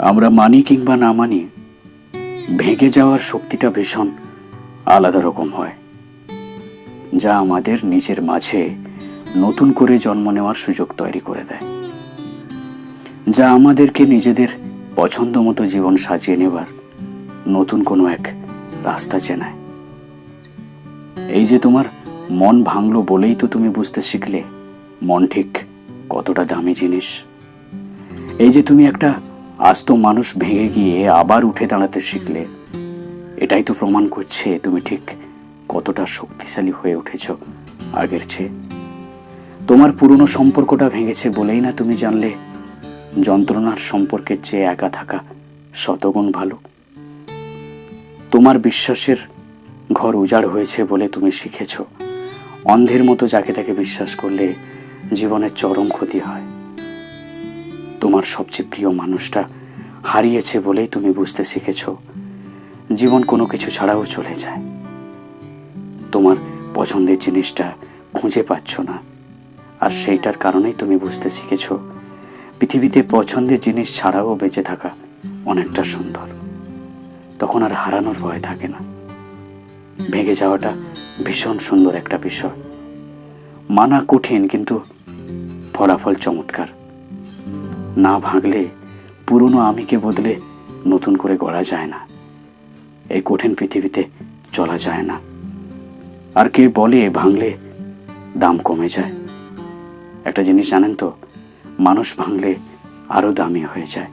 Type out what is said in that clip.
আমরা মানি কিংবা না মানি, ভেঙে যাওয়ার শক্তিটা ভীষণ আলাদা রকম হয়, যা আমাদের নিজের মাঝে নতুন করে জন্ম নেওয়ার সুযোগ তৈরি করে দেয়, যা আমাদেরকে নিজেদের পছন্দ মতো জীবন সাজিয়ে নেবার নতুন কোনো এক রাস্তা চেনায়। এই যে তোমার মন ভাঙলো বলেই তো তুমি বুঝতে শিখলে মন ঠিক কতটা দামি জিনিস। এই যে তুমি একটা আস্ত মানুষ ভেঙে গিয়ে আবার উঠে দাঁড়াতে শিখলে, এটাই তো প্রমাণ করছে তুমি ঠিক কতটা শক্তিশালী হয়ে উঠেছ আগের চেয়ে। তোমার পুরনো সম্পর্কটা ভেঙেছে বলেই না তুমি জানলে যন্ত্রণার সম্পর্কের চেয়ে একা থাকা শতগুণ ভালো। তোমার বিশ্বাসের ঘর উজাড় হয়েছে বলে তুমি শিখেছ অন্ধের মতো যাকে তাকে বিশ্বাস করলে জীবনের চরম ক্ষতি হয়। তোমার সবচেয়ে প্রিয় মানুষটা হারিয়েছে বলেই তুমি বুঝতে শিখেছ জীবন কোনো কিছু ছাড়াও চলে যায়। তোমার পছন্দের জিনিসটা খুঁজে পাচ্ছ না, আর সেইটার কারণেই তুমি বুঝতে শিখেছ পৃথিবীতে পছন্দের জিনিস ছাড়াও বেঁচে থাকা অনেকটা সুন্দর। তখন আর হারানোর ভয় থাকে না। ভেঙে যাওয়াটা ভীষণ সুন্দর একটা বিষয়। মানা কঠিন, কিন্তু ফলাফল চমৎকার। না ভাঙলে পুরনো আমিকে বদলে নতুন করে গড়া যায় না। এই কঠিন পৃথিবীতে চলা যায় না। আর কে বলে ভাঙলে দাম কমে যায়? একটা জিনিস জানেন তো, মানুষ ভাঙলে আরো দামি হয়ে যায়।